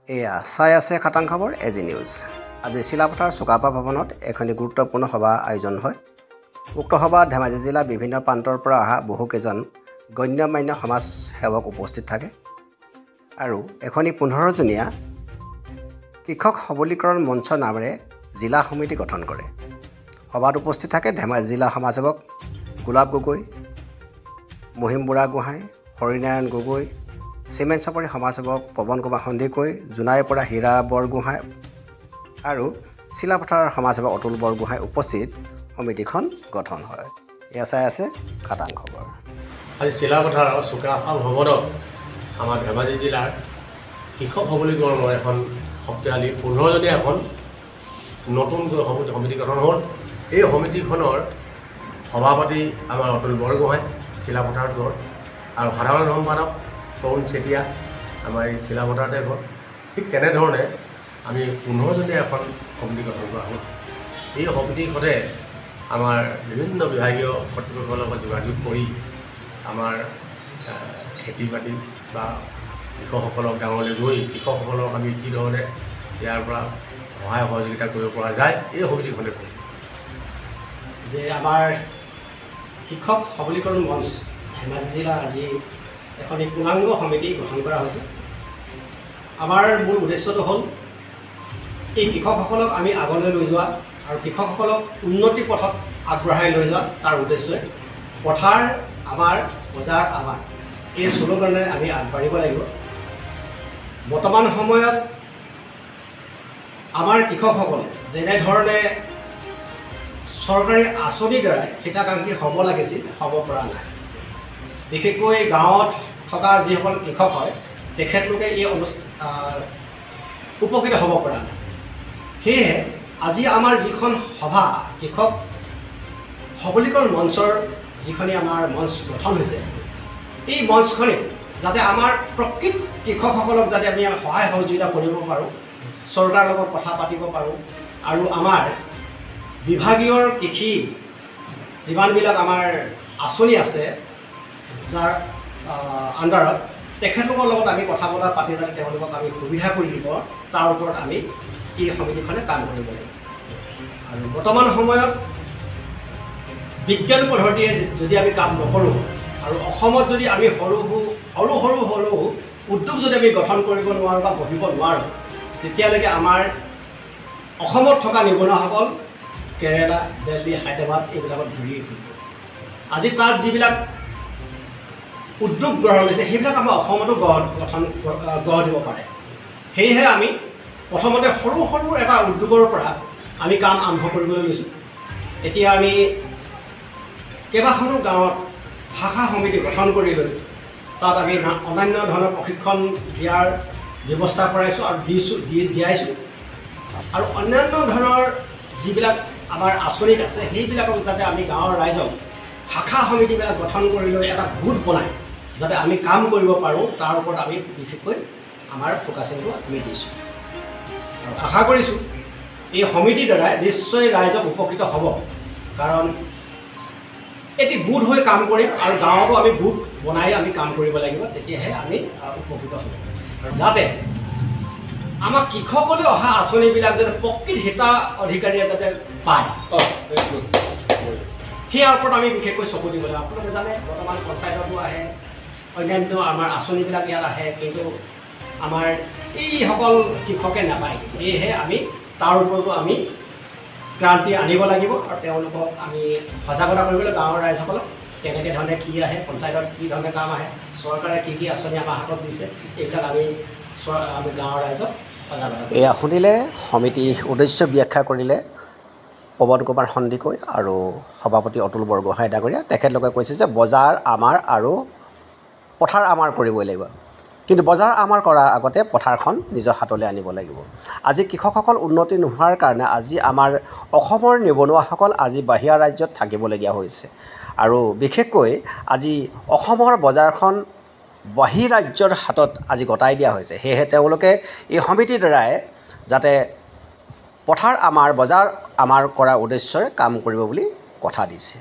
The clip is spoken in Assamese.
এয়া চাই আছে খাটাং খবৰ এজি নিউজ। আজি চিলাপথাৰ চুকাফা ভৱনত এখনি গুৰুত্বপূৰ্ণ সভা আয়োজন হয়। উক্ত সভাত ধেমাজি জিলাৰ বিভিন্ন প্ৰান্তৰ পৰা অহা বহুকেইজন গণ্যমান্য সমাজ সেৱক উপস্থিত থাকে আৰু এখনি 15জনীয়া কৃষক সবলীকৰণ মঞ্চ নামেৰে জিলা সমিতি গঠন কৰে। সভাত উপস্থিত থাকে ধেমাজি জিলা সমাজসেৱক গোলাপ গগৈ, মহিম বুঢ়াগোহাঁই, হৰিনাৰায়ণ গগৈ, চিমেণ্ট চাপৰি সমাজসেৱক পৱন কুমাৰ সন্দিকৈ, জোনাইৰ পৰা হীৰা বৰগোহাঁই আৰু চিলাপথাৰৰ সমাজসেৱক অতুল বৰগোহাঁই উপস্থিত সমিতিখন গঠন হয়। এয়া চাই আছে খাটাং খবৰ। আজি চিলাপথাৰৰ চুকাফা ভৱনত আমাৰ ধেমাজি জিলাৰ কৃষক সবলীকৰণৰ এখন শক্তিশালী 15জনীয়া এখন নতুনকৈ সমিতি গঠন হ'ল। এই সমিতিখনৰ সভাপতি আমাৰ অতুল বৰগোহাঁই চিলাপথাৰত ঘৰ আৰু সাধাৰণ সম্পাদক তৰুণ চেতিয়া আমাৰ এই চিলাপথাৰতে ঘৰ। ঠিক তেনেধৰণে আমি 15জনীয়া এখন সমিতি গঠন কৰা হ'ল। এই সমিতিখনে আমাৰ বিভিন্ন বিভাগীয় কৰ্তৃপক্ষৰ লগত যোগাযোগ কৰি আমাৰ খেতি বাতি বা কৃষকসকলক গাঁৱলৈ গৈ কৃষকসকলক আমি কি ধৰণে ইয়াৰ পৰা সহায় সহযোগিতা কৰিব পৰা যায় এই সমিতিখনে কৰিম। যে আমাৰ কৃষক সবলীকৰণ মঞ্চ ধেমাজি জিলাৰ আজি এখনি পূৰ্ণাংগ সমিতি গঠন কৰা হৈছে। আমাৰ মূল উদ্দেশ্যটো হ'ল এই কৃষকসকলক আমি আগলৈ লৈ যোৱা আৰু কৃষকসকলক উন্নতি পথত আগবঢ়াই লৈ যোৱা। তাৰ উদ্দেশ্যে পথাৰ আমাৰ বজাৰ আমাৰ এই শ্লোগানেৰে আমি আগবাঢ়িব লাগিব। বৰ্তমান সময়ত আমাৰ কৃষকসকলে যেনেধৰণে চৰকাৰী আঁচনিৰ দ্বাৰা হিতাকাংক্ষী হ'ব লাগিছিল হ'ব পৰা নাই। বিশেষকৈ গাঁৱত থকা যিসকল কৃষক হয় তেখেতলোকে এই উপকৃত হ'ব পৰা নাই। সেয়েহে আজি আমাৰ যিখন সভা কৃষক সবলীকৰণ মঞ্চৰ যিখনি আমাৰ মঞ্চ গঠন হৈছে, এই মঞ্চখনে যাতে আমাৰ প্ৰকৃত কৃষকসকলক যাতে আমি সহায় সহযোগিতা কৰিব পাৰোঁ, চৰকাৰৰ লগত কথা পাতিব পাৰোঁ আৰু আমাৰ বিভাগীয় কৃষি যিমানবিলাক আমাৰ আঁচনি আছে যাৰ আণ্ডাৰত তেখেতলোকৰ লগত আমি কথা বতৰা পাতি যাতে তেওঁলোকক আমি সুবিধা কৰি দিব, তাৰ ওপৰত আমি এই সমিতিখনে কাম কৰিব লাগিব। আৰু বৰ্তমান সময়ত বিজ্ঞান পদ্ধতিয়ে যদি আমি কাম নকৰোঁ আৰু অসমত যদি আমি সৰু সৰু উদ্যোগ যদি আমি গঠন কৰিব নোৱাৰোঁ বা বহিব নোৱাৰোঁ, তেতিয়ালৈকে আমাৰ অসমত থকা নিবনুৱাসকল কেৰেলা, দিল্লী, হায়দৰাবাদ এইবিলাকত ঘূৰি ফুৰিব। আজি তাত যিবিলাক উদ্যোগ গঢ় লৈছে সেইবিলাক আমাৰ অসমতো গঢ় দিব পাৰে। সেয়েহে আমি প্ৰথমতে সৰু এটা উদ্যোগৰ পৰা আমি কাম আৰম্ভ কৰিবলৈ লৈছোঁ। এতিয়া আমি কেইবাখনো গাঁৱত শাখা সমিতি গঠন কৰি লৈ তাত আমি অন্যান্য ধৰণৰ প্ৰশিক্ষণ দিয়াৰ ব্যৱস্থা কৰাইছোঁ আৰু দিয়াইছোঁ। আৰু অন্যান্য ধৰণৰ যিবিলাক আমাৰ আঁচনিত আছে সেইবিলাকক যাতে আমি গাঁৱৰ ৰাইজক শাখা সমিতিবিলাক গঠন কৰি লৈ এটা গোট বনাই যাতে আমি কাম কৰিব পাৰোঁ, তাৰ ওপৰত আমি বিশেষকৈ আমাৰ ফ'কাচিংটো আমি দিছোঁ। আৰু আশা কৰিছোঁ এই সমিতিৰ দ্বাৰাই নিশ্চয় ৰাইজক উপকৃত হ'ব। কাৰণ এটি গোট হৈ কাম কৰিম আৰু গাঁৱতো আমি গোট বনাই আমি কাম কৰিব লাগিব, তেতিয়াহে আমি উপকৃত হ'ম। আৰু যাতে আমাৰ কৃষকলৈ অহা আঁচনিবিলাক যাতে প্ৰকৃত হিতাধিকাৰীয়ে যাতে পায়, সেয়াৰ ওপৰত আমি বিশেষকৈ চকু দিব লাগিব। আপোনালোকে জানে বৰ্তমান পঞ্চায়ততো আহে, অন্যান্য আমাৰ আঁচনিবিলাক ইয়াত আহে, কিন্তু আমাৰ এইসকল কৃষকে নাপায়। সেয়েহে আমি তাৰ ওপৰতো আমি ক্ৰান্তি আনিব লাগিব আৰু তেওঁলোকক আমি সজাগতা কৰিবলৈ গাঁৱৰ ৰাইজসকলক কেনেকৈ ধৰণে কি আহে, পঞ্চায়তত কি ধৰণে কাম আহে, চৰকাৰে কি আঁচনি আমাৰ হাতত দিছে, এইবিলাক আমি গাঁৱৰ ৰাইজক সজাগতা। এয়া শুনিলে সমিতি উদ্দেশ্য ব্যাখ্যা কৰিলে পৱন কুমাৰ সন্দিকৈ আৰু সভাপতি অতুল বৰগোহাঁই ডাঙৰীয়া। তেখেতলোকে কৈছে যে বজাৰ আমাৰ আৰু পথাৰ আমাৰ কৰিবই লাগিব, কিন্তু বজাৰ আমাৰ কৰাৰ আগতে পথাৰখন নিজৰ হাতলৈ আনিব লাগিব। আজি কৃষকসকল উন্নতি নোহোৱাৰ কাৰণে আজি আমাৰ অসমৰ নিবনুৱাসকল আজি বাহিৰা ৰাজ্যত থাকিবলগীয়া হৈছে আৰু বিশেষকৈ আজি অসমৰ বজাৰখন বাহিৰ ৰাজ্যৰ হাতত আজি গতাই দিয়া হৈছে। সেয়েহে তেওঁলোকে এই সমিতিৰ দ্বাৰাই যাতে পথাৰ আমাৰ বজাৰ আমাৰ কৰাৰ উদ্দেশ্যৰে কাম কৰিব বুলি কথা দিছে।